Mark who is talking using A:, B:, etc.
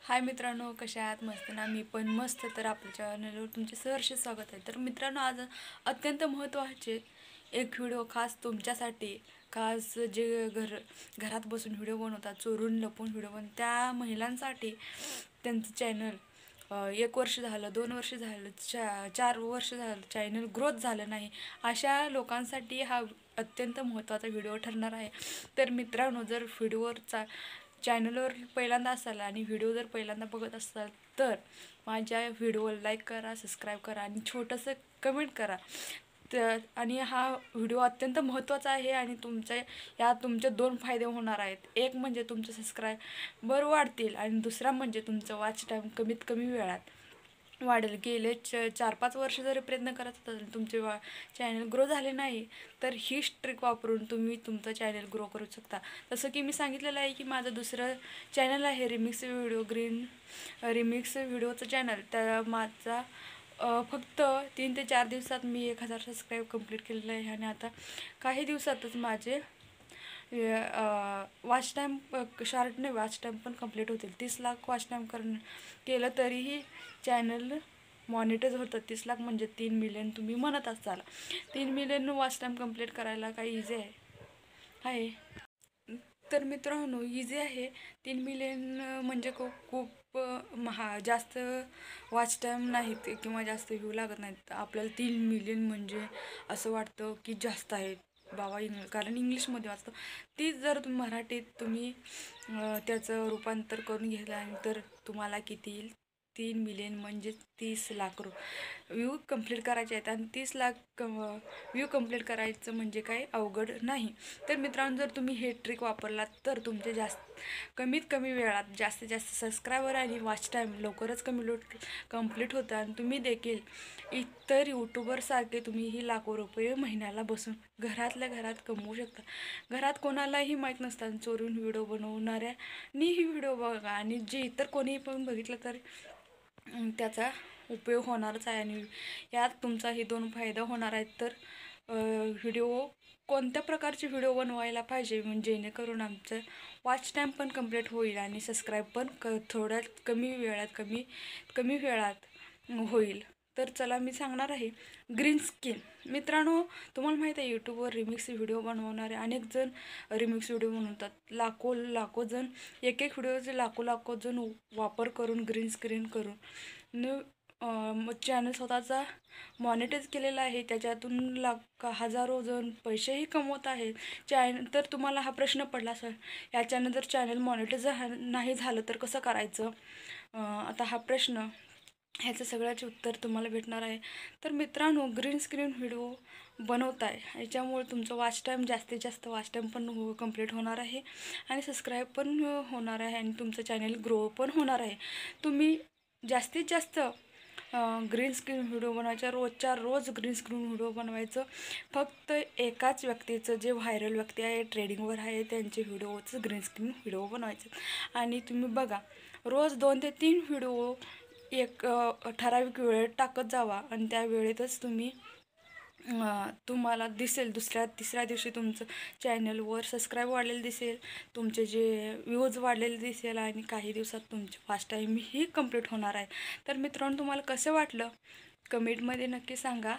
A: हाय मित्रांनो, कशा आहात? मस्त ना? मी पण मस्त. तर आपल्या चॅनलवर तुमचे सहर्ष स्वागत आहे. तर मित्रांनो, आज अत्यंत महत्त्वाचे एक व्हिडिओ खास तुमच्यासाठी, खास जे घरात बसून व्हिडिओ बनवतात, चोरून लपून व्हिडिओ त्या महिलांसाठी. त्यांचं चॅनल 1 वर्ष झालं, 2 वर्ष झालं, 4 वर्ष झालं, चॅनल ग्रोथ झालं नाही, अशा लोकांसाठी हा अत्यंत महत्त्वाचा व्हिडिओ ठरणार आहे. तर मित्रांनो, जर चॅनलवर पहिल्यांदा असाल आणि व्हिडिओ जर पहिल्यांदा बघत असाल तर माझ्या व्हिडिओला लाईक करा, सबस्क्राईब करा आणि छोटंसं कमेंट करा. आणि हा व्हिडिओ अत्यंत महत्त्वाचा आहे आणि तुमचे 2 फायदे होणार आहेत. एक म्हणजे तुमचं सबस्क्रायबर वाढतील आणि दुसरा म्हणजे तुमचं वॉच टाईम कमीत कमी वेळात वाढेल. गेले 4-5 वर्ष जरी प्रयत्न करत असाल, तुमचे चॅनल ग्रो झाले नाही, तर ही ट्रिक वापरून तुम्ही तुमचं चॅनल ग्रो करू शकता. जसं की मी सांगितलेलं आहे की माझं दुसरं चॅनल आहे रिमिक्स व्हिडिओचं चॅनल. त्या माझा फक्त 3 ते 4 दिवसात मी 1000 सबस्क्राईब कंप्लीट केलेलं आहे आणि आता काही दिवसातच माझे वॉच टाईम शॉर्टने वॉच टाईम पण कंप्लीट होतील. 30 लाख वॉच टाईम केलं तरीही चॅनल मॉनिटाईज होतं. 30 लाख म्हणजे 3 मिलियन तुम्ही म्हणत असाल. 3 मिलियन वॉच टाईम कंप्लीट करायला काही इझी आहे. तर मित्रांनो, इझी आहे. 3 मिलियन म्हणजे खूप जास्त वॉच टाईम नाहीत किंवा जास्त व्ह्यू लागत नाहीत. आपल्याला 3 मिलियन म्हणजे असं वाटतं की जास्त आहेत बाबा, कारण इंग्लिशमध्ये वाचतं. तीच जर मराठीत तुम्ही त्याचं रूपांतर करून घेतलं तर तुम्हाला किती येईल? 3 मिलियन म्हणजे 30 लाख व्ह्यू कंप्लीट करायचे आहेत. आणि 30 लाख व्ह्यू कंप्लीट करायचं म्हणजे काही अवघड नाही. तर मित्रांनो, जर तुम्ही हे ट्रिक वापरलात तर तुमचे कमीत कमी वेळात जास्तीत जास्त सबस्क्रायबर आणि वॉच टाईम लवकरच कंप्लीट होतं आणि तुम्ही देखील इतर यूट्यूबरसारखे तुम्हीही लाखो रुपये महिन्याला बसून घरातल्या घरात कमवू शकता. घरात कोणालाही माहीत नसतात. चोरून व्हिडिओ बनवणाऱ्यानीही व्हिडिओ बघा आणि जे इतर कोणीही पण बघितलं तर त्याचा उपयोग होणारच आहे. आणि यात तुमचाही 2 फायदा होणार आहेत. तर कोणत्या प्रकारचे व्हिडिओ बनवायला पाहिजे म्हणजे जेणेकरून आमचं वॉच टाईम पण कंप्लीट होईल आणि सबस्क्राईब पण थोड्यात कमी वेळात होईल. तर चला, मी सांगणार आहे ग्रीन स्किन. मित्रांनो, तुम्हाला माहीत आहे यूट्यूबवर रिमिक्स व्हिडिओ बनवणारे अनेक जण रिमिक्स व्हिडिओ बनवतात. लाखो जण एक व्हिडिओचे लाखो जण वापर करून ग्रीन स्क्रीन करून चॅनल स्वतःचा मॉनिटाईज केलेला आहे. त्याच्यातून हजारो जण पैसेही कमवत आहेत. तर तुम्हाला हा प्रश्न पडला असेल, याच्यानं जर चॅनल मॉनिटाईज नाही झालं तर कसं करायचं? आता ह्याचं सगळ्याचे उत्तर तुम्हाला भेटणार आहे. तर मित्रांनो, ग्रीन स्क्रीन व्हिडिओ बनवताय याच्यामुळे तुमचं वॉच टाईम जास्तीत जास्त वॉच टाईम पण कंप्लीट होणार आहे आणि सबस्क्राईब पण होणार आहे आणि तुमचं चॅनल ग्रो पण होणार आहे. तुम्ही जास्तीत जास्त ग्रीन स्क्रीन व्हिडिओ बनवायचा, रोजच्या रोज ग्रीन स्क्रीन व्हिडिओ बनवायचं. फक्त एकाच व्यक्तीचं, जे व्हायरल व्यक्ती आहे, ट्रेडिंगवर आहे, त्यांचे व्हिडिओचं ग्रीन स्क्रीन व्हिडिओ बनवायचं. आणि तुम्ही बघा, रोज 2 ते 3 व्हिडिओ एक ठराविक वेळेत टाकत जावा आणि त्या वेळेतच तुम्हाला दिसेल तिसऱ्या दिवशी तुमचं चॅनलवर सबस्क्राईब वाढलेलं दिसेल, तुमचे जे व्ह्यूज वाढलेले दिसेल आणि काही दिवसात तुमचे वॉच टाईम ही कंप्लीट होणार आहे. तर मित्रांनो, तुम्हाला कसं वाटलं कमेंटमध्ये नक्की सांगा.